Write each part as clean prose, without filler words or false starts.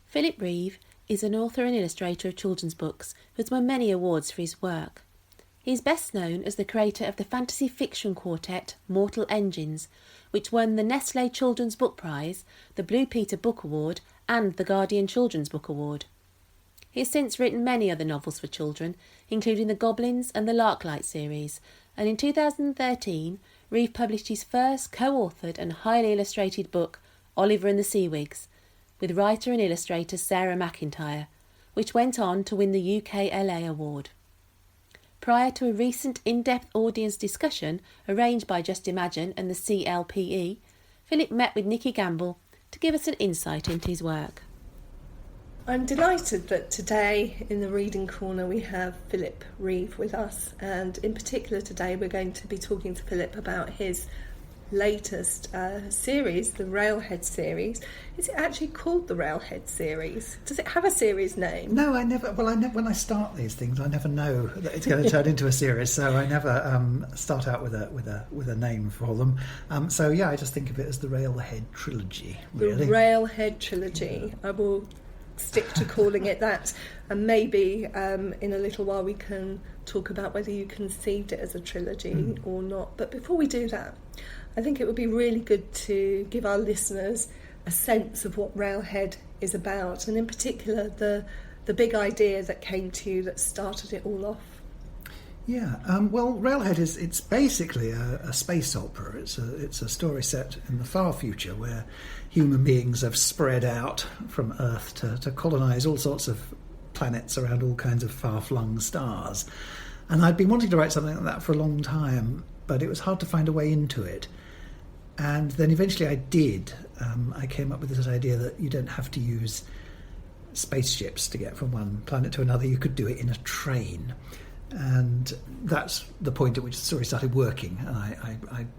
Philip Reeve is an author and illustrator of children's books who has won many awards for his work. He is best known as the creator of the fantasy fiction quartet Mortal Engines, which won the Nestlé Children's Book Prize, the Blue Peter Book Award and the Guardian Children's Book Award. He has since written many other novels for children, including the Goblins and the Larklight series, and in 2013 Reeve published his first co-authored and highly illustrated book, Oliver and the Seawigs, with writer and illustrator Sarah McIntyre, which went on to win the UKLA award. Prior to a recent in-depth audience discussion arranged by Just Imagine and the CLPE, Philip met with Nikki Gamble to give us an insight into his work. I'm delighted that today in the Reading Corner we have Philip Reeve with us, and in particular today we're going to be talking to Philip about his latest series, the Railhead series. Is it actually called the Railhead series? Does it have a series name? No, I never. Well, when I start these things, I never know that it's going to turn into a series, so I never start out with a name for them. So yeah, I just think of it as the Railhead trilogy. Really. The Railhead trilogy. Yeah. I will stick to calling it that, and maybe in a little while we can talk about whether you conceived it as a trilogy or not. But before we do that, I think it would be really good to give our listeners a sense of what Railhead is about, and in particular the big idea that came to you that started it all off. Yeah, well, Railhead it's basically a space opera. It's a story set in the far future where human beings have spread out from Earth to colonise all sorts of planets around all kinds of far-flung stars. And I'd been wanting to write something like that for a long time, but it was hard to find a way into it. And then eventually I did. I came up with this idea that you don't have to use spaceships to get from one planet to another. You could do it in a train. And that's the point at which the story started working. And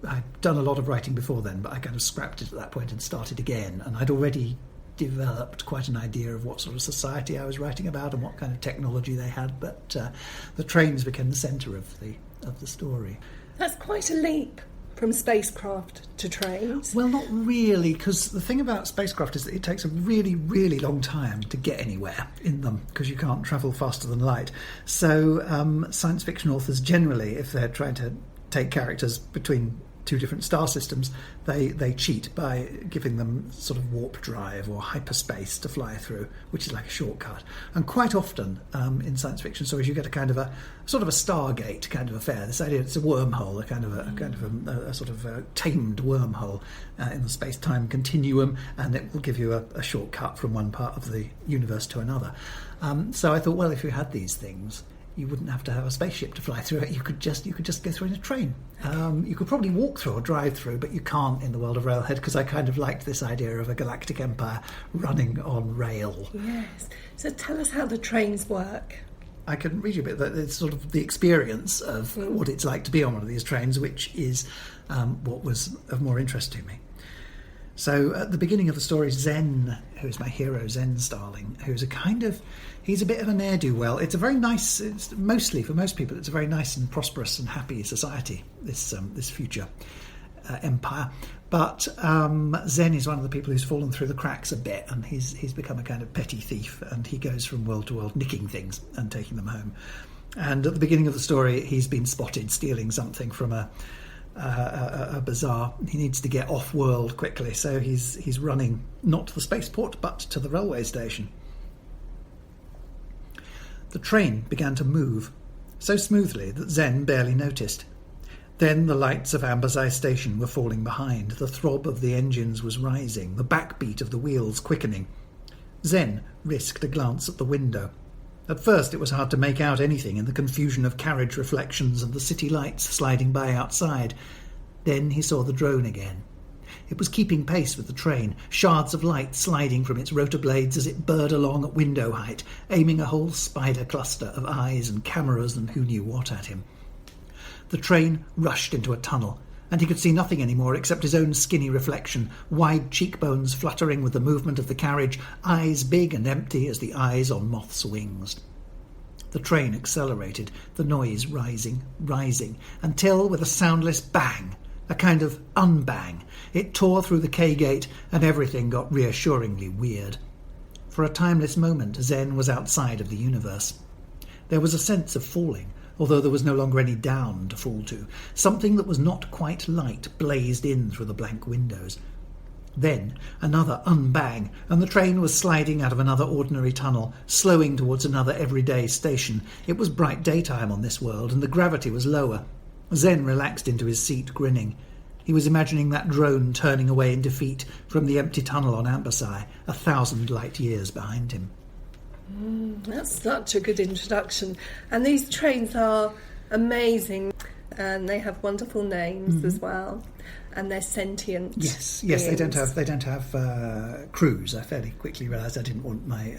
I'd done a lot of writing before then, but I kind of scrapped it at that point and started again. And I'd already developed quite an idea of what sort of society I was writing about and what kind of technology they had. But the trains became the centre of the story. That's quite a leap from spacecraft to trains. Well, not really, because the thing about spacecraft is that it takes a really, really long time to get anywhere in them, because you can't travel faster than light. So science fiction authors generally, if they're trying to take characters between two different star systems, they cheat by giving them sort of warp drive or hyperspace to fly through, which is like a shortcut. And quite often in science fiction stories, you get a kind of a sort of a Stargate kind of affair. This idea it's a wormhole, a sort of a tamed wormhole in the space-time continuum, and it will give you a shortcut from one part of the universe to another. So I thought, well, if you had these things, you wouldn't have to have a spaceship to fly through it. You could just go through in a train. You could probably walk through or drive through, but you can't in the world of Railhead, because I kind of liked this idea of a galactic empire running on rail. Yes. So tell us how the trains work. I can read you a bit. It's sort of the experience of what it's like to be on one of these trains, which is what was of more interest to me. So at the beginning of the story, Zen, who's my hero, Zen Starling, he's a bit of a ne'er-do-well. It's a very nice, mostly for most people, it's a very nice and prosperous and happy society, this future empire. But Zen is one of the people who's fallen through the cracks a bit, and he's become a kind of petty thief, and he goes from world to world nicking things and taking them home. And at the beginning of the story, he's been spotted stealing something from a bazaar. He needs to get off-world quickly, so he's running not to the spaceport, but to the railway station. The train began to move, so smoothly that Zen barely noticed. Then the lights of Amberseye Station were falling behind, the throb of the engines was rising, the backbeat of the wheels quickening. Zen risked a glance at the window. At first it was hard to make out anything in the confusion of carriage reflections and the city lights sliding by outside. Then he saw the drone again. It was keeping pace with the train, shards of light sliding from its rotor blades as it burred along at window height, aiming a whole spider cluster of eyes and cameras and who knew what at him. The train rushed into a tunnel, and he could see nothing anymore except his own skinny reflection, wide cheekbones fluttering with the movement of the carriage, eyes big and empty as the eyes on moth's wings. The train accelerated, the noise rising, until, with a soundless bang, a kind of unbang, it tore through the K-gate and everything got reassuringly weird. For a timeless moment, Zen was outside of the universe. There was a sense of falling, although there was no longer any down to fall to. Something that was not quite light blazed in through the blank windows. Then another unbang, and the train was sliding out of another ordinary tunnel, slowing towards another everyday station. It was bright daytime on this world, and the gravity was lower. Zen relaxed into his seat, grinning. He was imagining that drone turning away in defeat from the empty tunnel on Amberseye, 1,000 light years behind him. That's such a good introduction. And these trains are amazing, and they have wonderful names as well, and they're sentient. Yes, beings. They don't have crews. I fairly quickly realised I didn't want my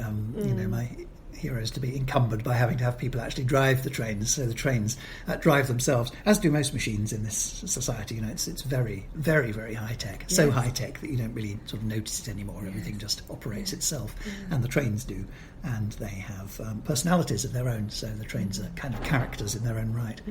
my heroes to be encumbered by having to have people actually drive the trains. So the trains drive themselves, as do most machines in this society. It's very, very, very high tech. So Yes. high tech that you don't really sort of notice it anymore. Everything just operates itself, and the trains do. And they have personalities of their own. So the trains are kind of characters in their own right.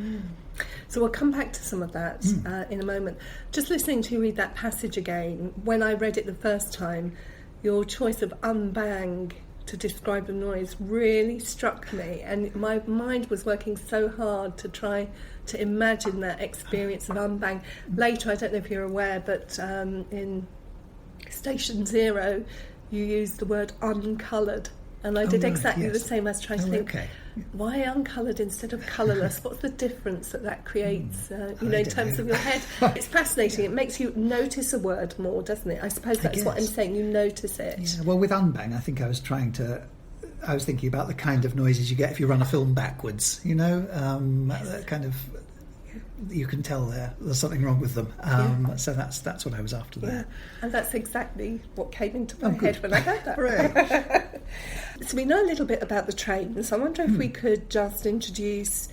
So we'll come back to some of that in a moment. Just listening to you read that passage again, when I read it the first time, your choice of unbang to describe the noise really struck me, and my mind was working so hard to try to imagine that experience of unbang. Later, I don't know if you're aware, but in Station Zero, you used the word uncoloured. And I did right, exactly yes. the same. I was trying to think, Okay. why uncoloured instead of colourless? What's the difference that creates, in don't terms know. of your head? It's fascinating. It makes you notice a word more, doesn't it? I suppose that's what I'm guess. saying. You notice it. Yeah, well, with unbang, I think I was thinking about the kind of noises you get if you run a film backwards. That kind of, you can tell there's something wrong with them. So that's what I was after there. And that's exactly what came into my good. head when I heard that. Hooray. So we know a little bit about the trains. I wonder if we could just introduce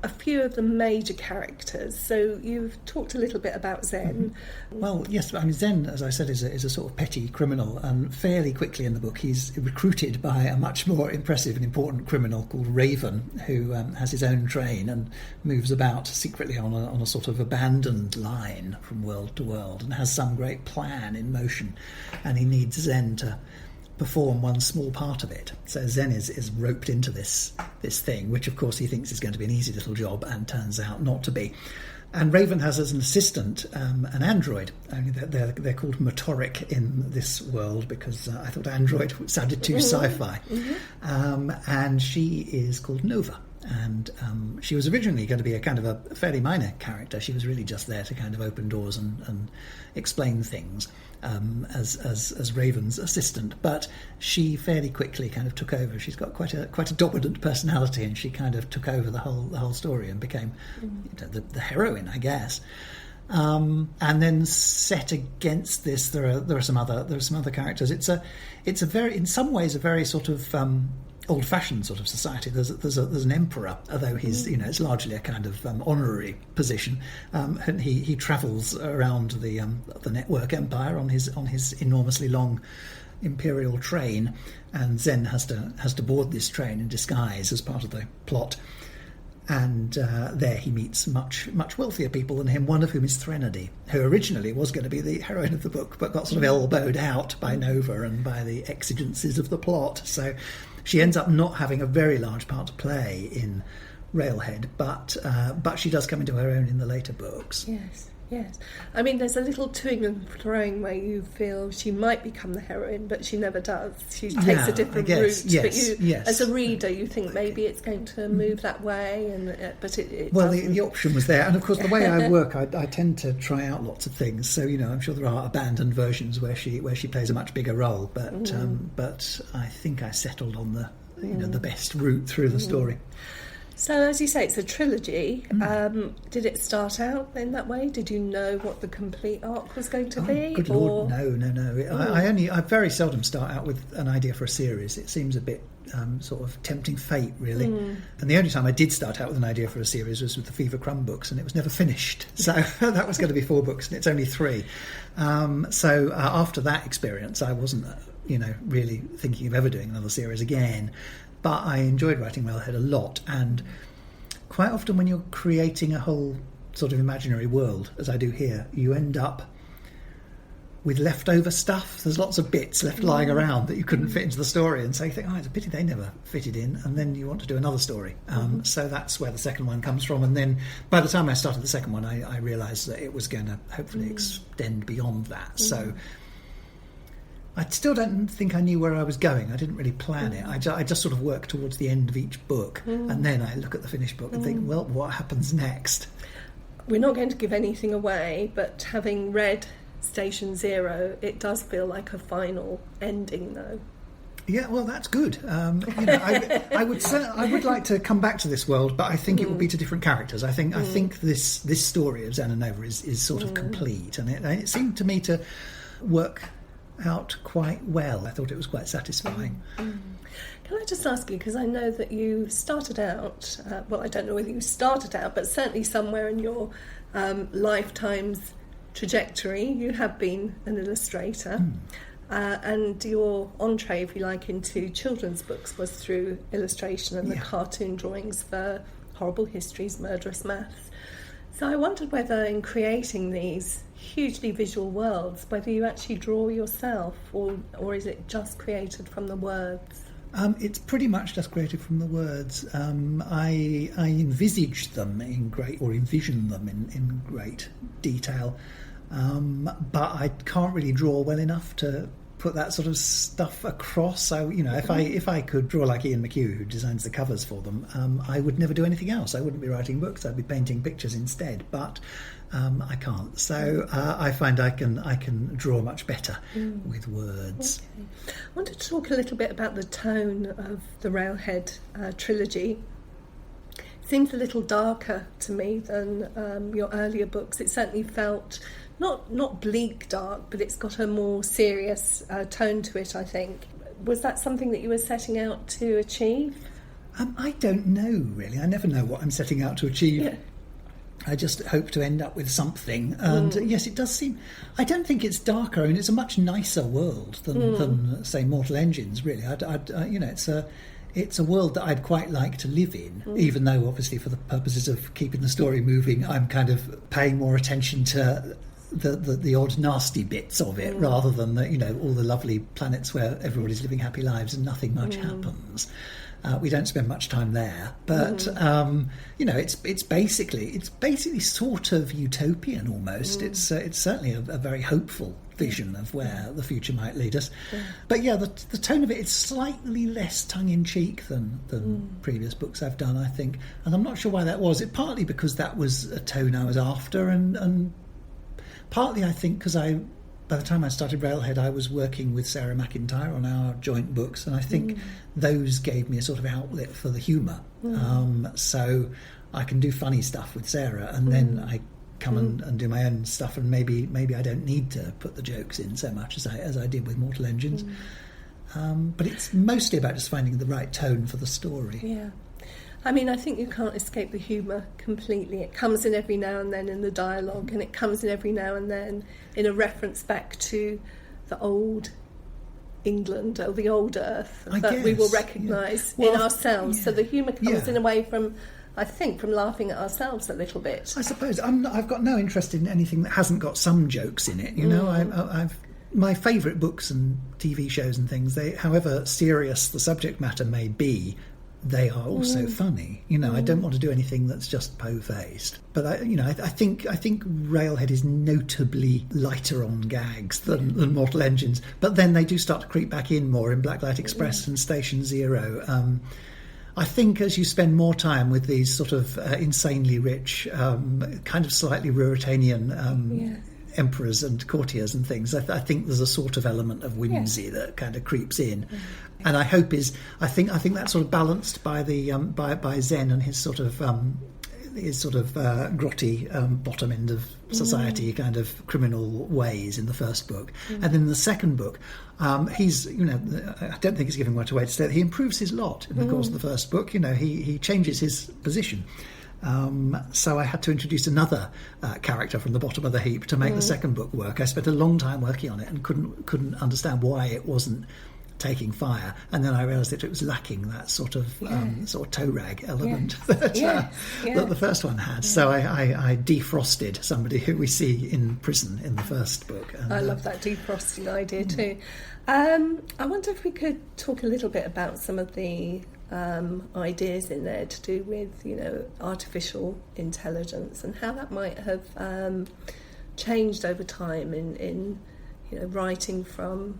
a few of the major characters. So you've talked a little bit about Zen. Well, yes, I mean, Zen, as I said, is a sort of petty criminal, and fairly quickly in the book he's recruited by a much more impressive and important criminal called Raven, who has his own train and moves about secretly on a sort of abandoned line from world to world, and has some great plan in motion, and he needs Zen to perform one small part of it. So Zen is roped into this thing, which of course he thinks is going to be an easy little job, and turns out not to be. And Raven has as an assistant an android. I mean, they're called motoric in this world because I thought android sounded too sci-fi. And she is called Nova. And she was originally going to be a kind of a fairly minor character. She was really just there to kind of open doors and explain things as Raven's assistant. But she fairly quickly kind of took over. She's got quite a dominant personality, and she kind of took over the whole story and became the heroine, I guess. And then set against this, there are some other characters. It's a very, in some ways, a very sort of old-fashioned sort of society. There's an emperor, although he's it's largely a kind of honorary position, and he travels around the network empire on his enormously long imperial train, and Zen has to board this train in disguise as part of the plot. And there he meets much wealthier people than him, one of whom is Threnody, who originally was going to be the heroine of the book, but got sort of elbowed out by Nova and by the exigencies of the plot. So she ends up not having a very large part to play in Railhead, but she does come into her own in the later books. Yes. I mean, there's a little toing and throwing where you feel she might become the heroine, but she never does. She takes a different route. Yes, but as a reader, you think maybe it's going to move that way, but it well, doesn't. the option was there, and of course, the way I work, I tend to try out lots of things. So I'm sure there are abandoned versions where she plays a much bigger role, but I think I settled on the best route through the story. So, as you say, it's a trilogy. Did it start out in that way? Did you know what the complete arc was going to be? Good Lord, no. I very seldom start out with an idea for a series. It seems a bit sort of tempting fate, really. And the only time I did start out with an idea for a series was with the Fever Crumb books, and it was never finished. So that was going to be 4 books, and it's only 3. So after that experience, I wasn't, really thinking of ever doing another series again. But I enjoyed writing Railhead a lot, and quite often when you're creating a whole sort of imaginary world, as I do here, you end up with leftover stuff. There's lots of bits left lying around that you couldn't fit into the story, and so you think, it's a pity they never fitted in, and then you want to do another story. So that's where the second one comes from, and then by the time I started the second one, I realised that it was going to hopefully extend beyond that. So I still don't think I knew where I was going. I didn't really plan it. I just sort of work towards the end of each book, and then I look at the finished book and think, well, what happens next? We're not going to give anything away, but having read Station Zero, it does feel like a final ending, though. Yeah, well, that's good. I would like to come back to this world, but I think it will be to different characters. I think this story of Zen and Nova is sort of complete, and it seemed to me to work out quite well. I thought it was quite satisfying. Can I just ask you, because I know that you started out, I don't know whether you started out, but certainly somewhere in your lifetime's trajectory, you have been an illustrator, and your entree, if you like, into children's books was through illustration and the cartoon drawings for Horrible Histories, Murderous Maths. So I wondered whether in creating these hugely visual worlds, whether you actually draw yourself, or is it just created from the words? It's pretty much just created from the words. I envisage them envision them in great detail, but I can't really draw well enough to put that sort of stuff across. So, if I could draw like Ian McHugh, who designs the covers for them, I would never do anything else. I wouldn't be writing books. I'd be painting pictures instead. But I can't. So I find I can draw much better with words. Okay. I wanted to talk a little bit about the tone of the Railhead trilogy. It seems a little darker to me than your earlier books. It certainly felt not bleak dark, but it's got a more serious tone to it, I think. Was that something that you were setting out to achieve? I don't know, really. I never know what I'm setting out to achieve. Yeah. I just hope to end up with something. And yes, it does seem... I don't think it's darker, and it's a much nicer world than say, Mortal Engines, really. It's a world that I'd quite like to live in, even though, obviously, for the purposes of keeping the story moving, I'm kind of paying more attention to the odd nasty bits of it, rather than all the lovely planets where everybody's living happy lives and nothing much happens. We don't spend much time there, but it's basically sort of utopian almost. It's certainly a very hopeful vision of where the future might lead us. But the tone of it is slightly less tongue-in-cheek than previous books I've done, I think, and I'm not sure why that was. It partly because that was a tone I was after, and partly I think because by the time I started Railhead, I was working with Sarah McIntyre on our joint books, and I think those gave me a sort of outlet for the humour. So I can do funny stuff with Sarah, and then I come and do my own stuff, and maybe I don't need to put the jokes in so much as I did with Mortal Engines. But it's mostly about just finding the right tone for the story. Yeah. I mean, I think you can't escape the humour completely. It comes in every now and then in the dialogue, and it comes in every now and then in a reference back to the old England or the old Earth that we will recognise in ourselves. Yeah. So the humour comes in a way from laughing at ourselves a little bit. I suppose I've got no interest in anything that hasn't got some jokes in it. I've my favourite books and TV shows and things, however serious the subject matter may be, they are also funny. I don't want to do anything that's just po-faced. But I think Railhead is notably lighter on gags than Mortal Engines. But then they do start to creep back in more in Blacklight Express and Station Zero. I think as you spend more time with these sort of insanely rich, kind of slightly Ruritanian emperors and courtiers and things, I think there's a sort of element of whimsy that kind of creeps in, and I think that's sort of balanced by the by Zen and his sort of grotty bottom end of society kind of criminal ways in the first book, and then in the second book, he's I don't think he's giving much away to say that he improves his lot in the course of the first book. He changes his position. So I had to introduce another character from the bottom of the heap to make the second book work. I spent a long time working on it and couldn't understand why it wasn't taking fire, and then I realised that it was lacking that sort of toe rag element that the first one had. So I defrosted somebody who we see in prison in the first book. And, I love that defrosting idea too. I wonder if we could talk a little bit about some of the ideas in there to do with, artificial intelligence and how that might have changed over time in writing from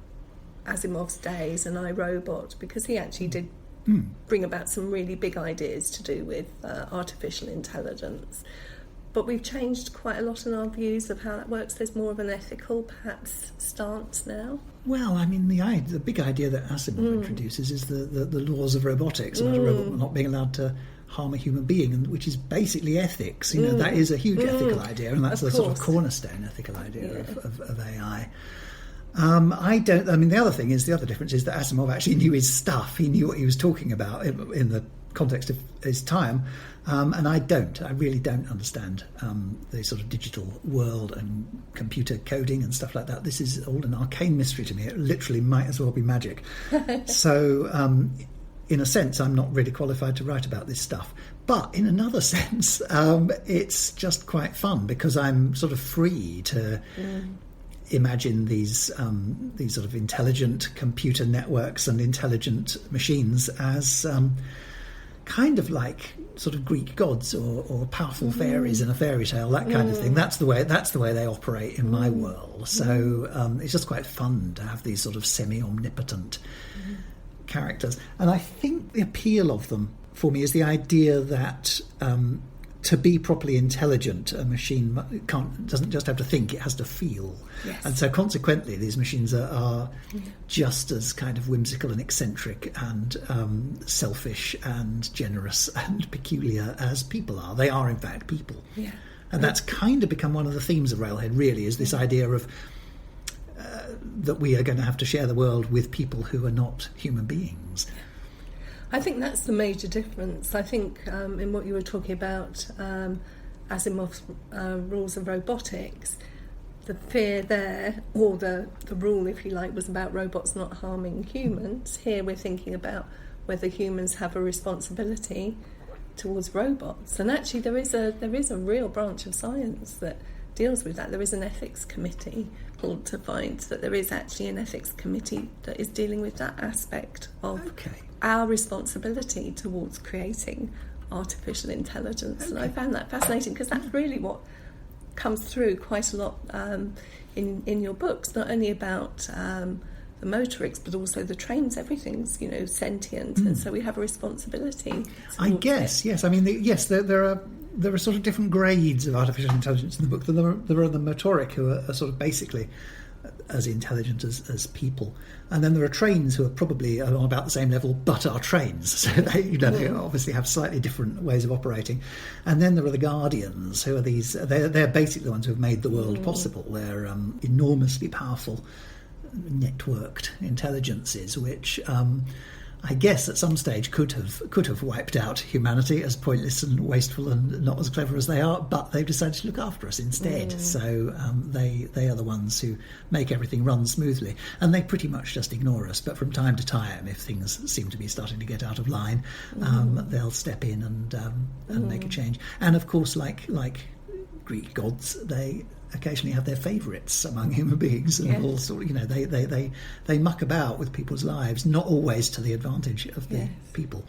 Asimov's days and I, Robot, because he actually did bring about some really big ideas to do with artificial intelligence. But we've changed quite a lot in our views of how that works. There's more of an ethical, perhaps, stance now. Well, I mean, the big idea that Asimov introduces is the laws of robotics, about a robot not being allowed to harm a human being, and which is basically ethics. That is a huge ethical idea, and that's the sort of cornerstone ethical idea of AI. The other difference is that Asimov actually knew his stuff. He knew what he was talking about in the context of his time, and I don't. I really don't understand the sort of digital world and computer coding and stuff like that. This is all an arcane mystery to me. It literally might as well be magic. So, in a sense, I'm not really qualified to write about this stuff. But in another sense, it's just quite fun because I'm sort of free to imagine these sort of intelligent computer networks and intelligent machines as kind of like sort of Greek gods or powerful fairies in a fairy tale, that kind of thing. That's the way they operate in my world. So it's just quite fun to have these sort of semi-omnipotent characters. And I think the appeal of them for me is the idea that to be properly intelligent, a machine doesn't just have to think, it has to feel. Yes. And so consequently these machines are just as kind of whimsical and eccentric and selfish and generous and peculiar as people are. They are in fact people. Yeah. And that's kind of become one of the themes of Railhead, really, is this idea of that we are going to have to share the world with people who are not human beings. I think that's the major difference. I think in what you were talking about, Asimov's rules of robotics, the fear there, or the rule, if you like, was about robots not harming humans. Here we're thinking about whether humans have a responsibility towards robots. And actually there is a real branch of science that deals with that. There is an ethics committee called to find that there is actually an ethics committee that is dealing with that aspect of our responsibility towards creating artificial intelligence. And I found that fascinating because that's really what comes through quite a lot in your books, not only about the motorics but also the trains. Everything's sentient, and so we have a responsibility. I guess yes. I mean, there are sort of different grades of artificial intelligence in the book. There are the motoric, who are sort of basically as intelligent as people, and then there are trains who are probably on about the same level but are trains, so they obviously have slightly different ways of operating. And then there are the guardians, who are they're basically the ones who have made the world possible. They're enormously powerful networked intelligences which I guess at some stage could have wiped out humanity as pointless and wasteful and not as clever as they are, but they've decided to look after us instead. So they are the ones who make everything run smoothly, and they pretty much just ignore us. But from time to time, if things seem to be starting to get out of line, they'll step in and make a change. And of course, like Greek gods, they occasionally have their favourites among human beings, and all sort of, they muck about with people's lives, not always to the advantage of the people.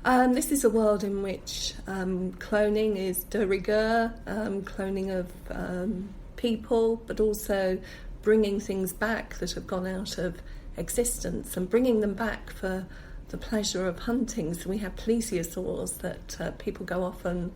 This is a world in which cloning is de rigueur, cloning of people, but also bringing things back that have gone out of existence and bringing them back for the pleasure of hunting. So we have plesiosaurs that people go off and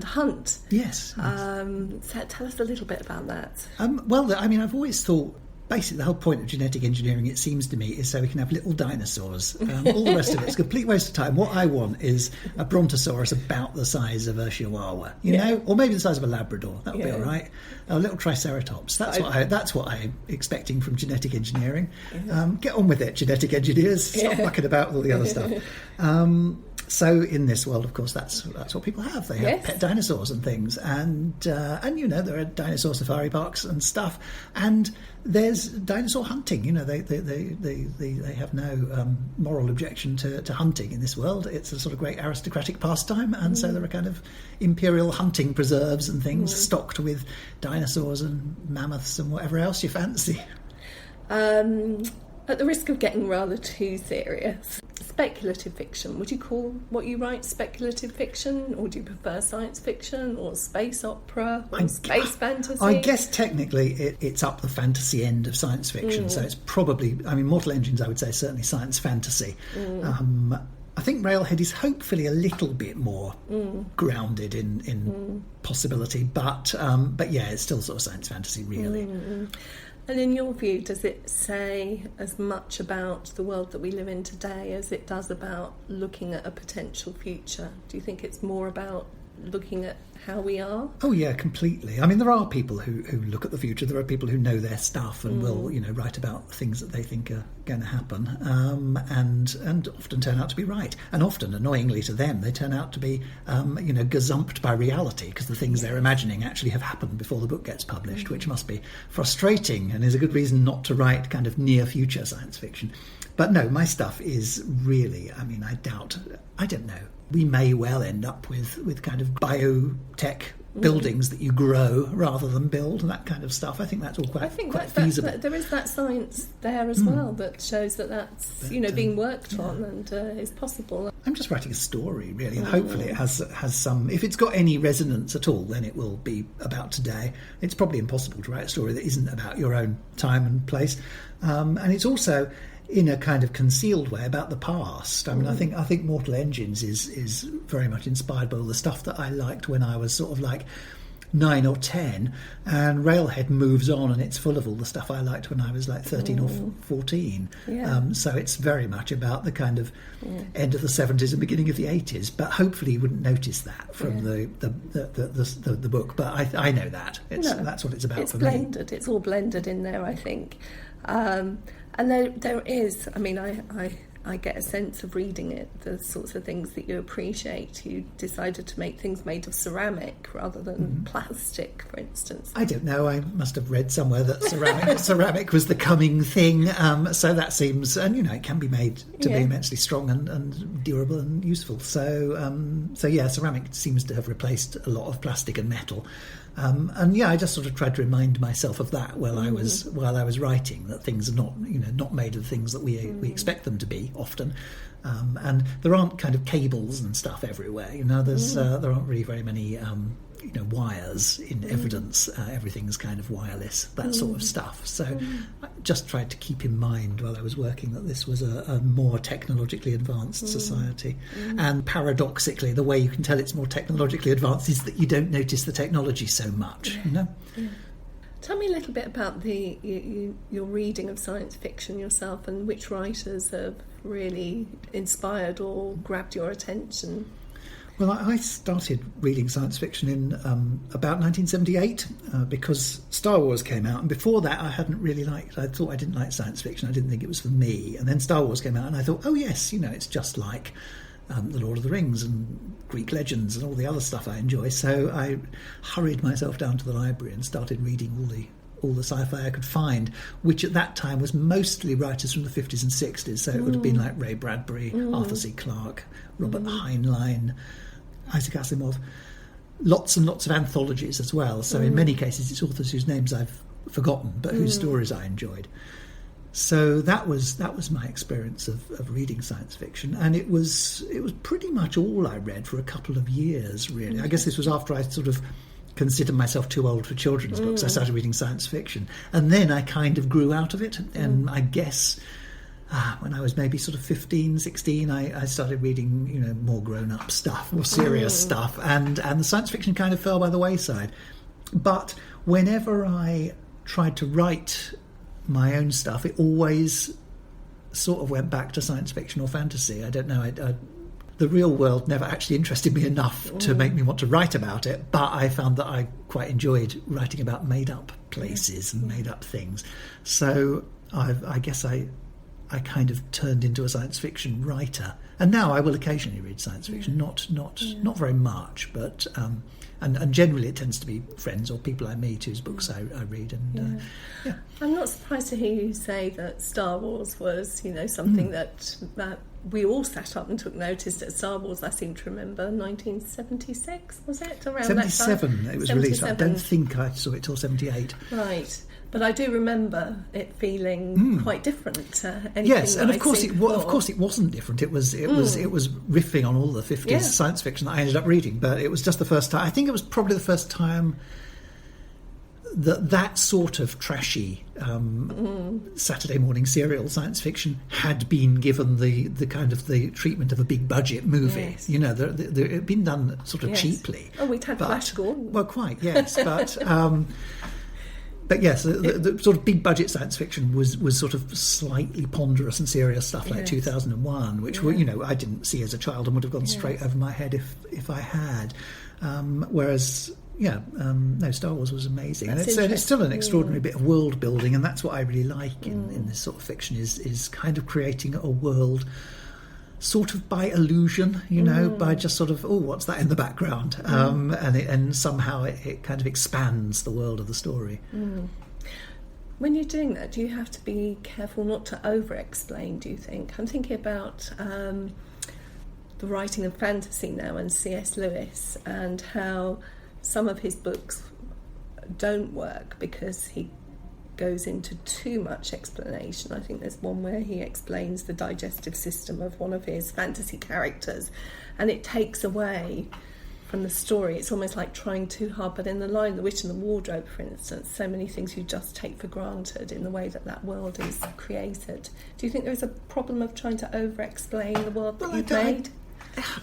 hunt. Yes. So tell us a little bit about that. Well, I mean, I've always thought, basically, the whole point of genetic engineering, it seems to me, is so we can have little dinosaurs. All the rest of it's a complete waste of time. What I want is a brontosaurus about the size of a chihuahua, you know, or maybe the size of a Labrador. That would be all right. A little triceratops. That's what I'm expecting from genetic engineering. Get on with it, genetic engineers. Stop mucking about with all the other stuff. So in this world, of course, that's what people have. They have Yes. pet dinosaurs and things, and you know, there are dinosaur safari parks and stuff, and there's dinosaur hunting. You know, they have no moral objection to hunting in this world. It's a sort of great aristocratic pastime, and so there are kind of imperial hunting preserves and things stocked with dinosaurs and mammoths and whatever else you fancy. At the risk of getting rather too serious, speculative fiction, would you call what you write speculative fiction, or do you prefer science fiction or space opera or space fantasy? I guess technically it's up the fantasy end of science fiction, so it's probably, I mean, Mortal Engines, I would say, certainly science fantasy. I think Railhead is hopefully a little bit more grounded in possibility, but yeah, it's still sort of science fantasy, really. And in your view, does it say as much about the world that we live in today as it does about looking at a potential future? Do you think it's more about looking at how we are? Oh yeah, completely. I mean, there are people who look at the future. There are people who know their stuff and will, you know, write about things that they think are going to happen, and often turn out to be right. And often, annoyingly to them, they turn out to be, you know, gazumped by reality, because the things they're imagining actually have happened before the book gets published, which must be frustrating and is a good reason not to write kind of near future science fiction. But no, my stuff is really, I mean, I don't know. We may well end up with kind of biotech buildings that you grow rather than build, and that kind of stuff. I think that's all quite feasible. There is that science there as well that shows that's you know, being worked on and is possible. I'm just writing a story, really, and hopefully it has some. If it's got any resonance at all, then it will be about today. It's probably impossible to write a story that isn't about your own time and place, and it's also, in a kind of concealed way, about the past. I mean, I think Mortal Engines is very much inspired by all the stuff that I liked when I was sort of like 9 or 10, and Railhead moves on and it's full of all the stuff I liked when I was like 13 or 14. So it's very much about the kind of end of the 70s and beginning of the 80s, but hopefully you wouldn't notice that from the book. But I know that. That's what it's about for blended. me. It's all blended in there, I think. And there is, I mean, I get a sense of reading it, the sorts of things that you appreciate. You decided to make things made of ceramic rather than plastic, for instance. I don't know, I must have read somewhere that ceramic was the coming thing, so that seems, and you know, it can be made to be immensely strong and durable and useful. So yeah, ceramic seems to have replaced a lot of plastic and metal. And yeah, I just sort of tried to remind myself of that while I was writing, that things are not made of things that we expect them to be often, and there aren't kind of cables and stuff everywhere. You know, there aren't really very many wires in evidence. Everything's kind of wireless, that sort of stuff. So I just tried to keep in mind while I was working that this was a more technologically advanced society. And paradoxically, the way you can tell it's more technologically advanced is that you don't notice the technology so much. You know. Tell me a little bit about your reading of science fiction yourself, and which writers have really inspired or grabbed your attention. Well, I started reading science fiction in about 1978 because Star Wars came out, and before that I thought I didn't like science fiction. I didn't think it was for me. And then Star Wars came out and I thought, oh yes, you know, it's just like The Lord of the Rings and Greek legends and all the other stuff I enjoy. So I hurried myself down to the library and started reading all the sci-fi I could find, which at that time was mostly writers from the 50s and 60s. So it would have been like Ray Bradbury, Arthur C. Clarke, Robert Heinlein, Isaac Asimov, lots and lots of anthologies as well. So in many cases it's authors whose names I've forgotten but whose stories I enjoyed. So that was my experience of reading science fiction, and it was pretty much all I read for a couple of years, really. I guess this was after I sort of considered myself too old for children's books. I started reading science fiction, and then I kind of grew out of it, and I guess when I was maybe sort of 15, 16, I started reading, you know, more grown-up stuff, more serious stuff, and the science fiction kind of fell by the wayside. But whenever I tried to write my own stuff, it always sort of went back to science fiction or fantasy. I don't know, the real world never actually interested me enough to make me want to write about it, but I found that I quite enjoyed writing about made-up places and made-up things. So I guess I I kind of turned into a science fiction writer. And now I will occasionally read science fiction, not very much, but and generally it tends to be friends or people I meet whose books I read. And I'm not surprised to hear you say that Star Wars was, something that we all sat up and took notice at. Star Wars, I seem to remember, 1976, was it? Around 77 that time? It was released. I don't think I saw it till 78. Right. But I do remember it feeling quite different to anything. Yes, and of course it wasn't different. It was riffing on all the 50s science fiction that I ended up reading. But it was just the first time. I think it was probably the first time that sort of trashy Saturday morning serial science fiction had been given the kind of the treatment of a big budget movie. Yes. It had been done sort of cheaply. Oh, we'd had Flash Gordon. Well, quite, yes, but. But yes, the sort of big budget science fiction was sort of slightly ponderous and serious stuff like 2001, which were, I didn't see as a child and would have gone straight over my head if I had. Whereas, Star Wars was amazing, and it's still an extraordinary bit of world building, and that's what I really like in this sort of fiction is kind of creating a world. Sort of by illusion, by just sort of, what's that in the background? And somehow it kind of expands the world of the story. When you're doing that, do you have to be careful not to over-explain, do you think? I'm thinking about the writing of fantasy now and C.S. Lewis and how some of his books don't work because he goes into too much explanation. I think there's one where he explains the digestive system of one of his fantasy characters and it takes away from the story. It's almost like trying too hard. But in The Lion, the Witch and the Wardrobe, for instance, so many things you just take for granted in the way that world is created. Do you think there is a problem of trying to over-explain the world that you've made?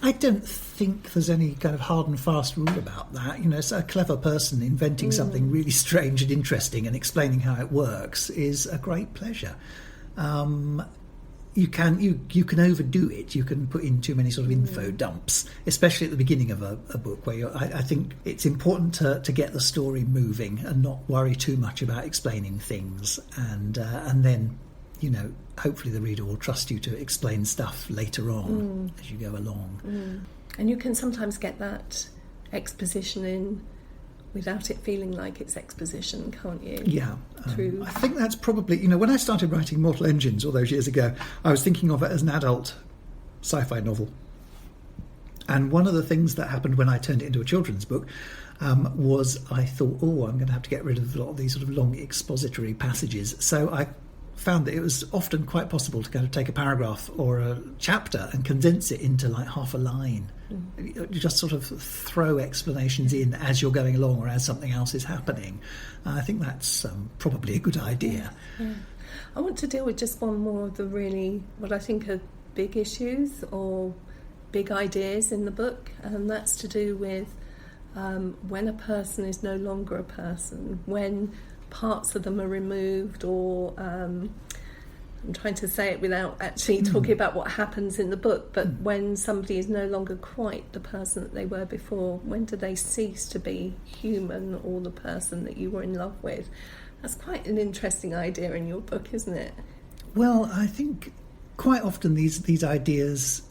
I don't think there's any kind of hard and fast rule about that. It's a clever person inventing something really strange and interesting and explaining how it works is a great pleasure. You can overdo it. You can put in too many sort of info dumps, especially at the beginning of a book where I think it's important to get the story moving and not worry too much about explaining things and then hopefully the reader will trust you to explain stuff later on as you go along. And you can sometimes get that exposition in without it feeling like it's exposition, can't you? Yeah. I think that's probably, when I started writing Mortal Engines all those years ago, I was thinking of it as an adult sci-fi novel. And one of the things that happened when I turned it into a children's book was I thought, I'm going to have to get rid of a lot of these sort of long expository passages. So I found that it was often quite possible to kind of take a paragraph or a chapter and condense it into like half a line. You just sort of throw explanations in as you're going along or as something else is happening. I think that's probably a good idea. Yeah. I want to deal with just one more of the really, what I think are big issues or big ideas in the book, and that's to do with when a person is no longer a person, when parts of them are removed, or I'm trying to say it without actually talking about what happens in the book, but when somebody is no longer quite the person that they were before, when do they cease to be human or the person that you were in love with? That's quite an interesting idea in your book, isn't it? Well, I think quite often these ideas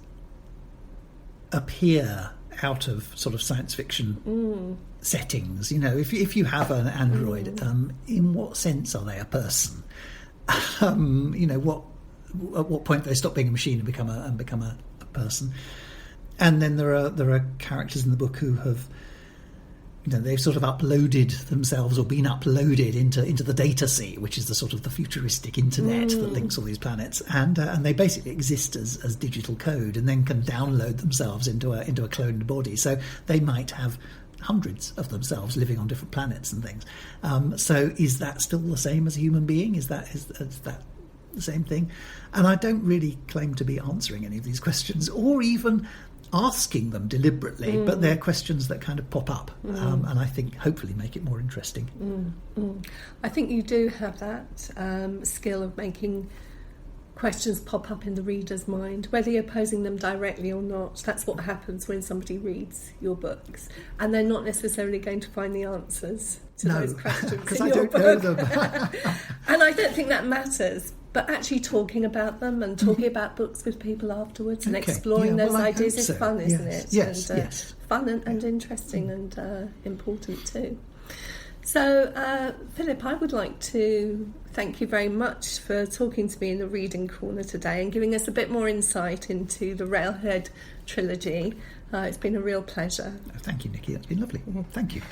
appear out of sort of science fiction settings. If you have an android, in what sense are they a person? At what point do they stop being a machine and become a person? And then there are characters in the book who have, they've sort of uploaded themselves or been uploaded into the data sea, which is the sort of the futuristic internet that links all these planets, and they basically exist as digital code, and then can download themselves into a cloned body. So they might have hundreds of themselves living on different planets and things. So is that still the same as a human being? Is that the same thing? And I don't really claim to be answering any of these questions or even asking them deliberately, but they're questions that kind of pop up and I think hopefully make it more interesting. I think you do have that skill of making questions pop up in the reader's mind, whether you're posing them directly or not. That's what happens when somebody reads your books, and they're not necessarily going to find the answers to those questions because in I your don't book. know them. And I don't think that matters. But actually talking about them and talking about books with people afterwards and exploring those ideas is fun, isn't it? Yes, and, yes. Fun and interesting and important too. So, Philip, I would like to thank you very much for talking to me in the Reading Corner today and giving us a bit more insight into the Railhead trilogy. It's been a real pleasure. Thank you, Nikki. It's been lovely. Thank you.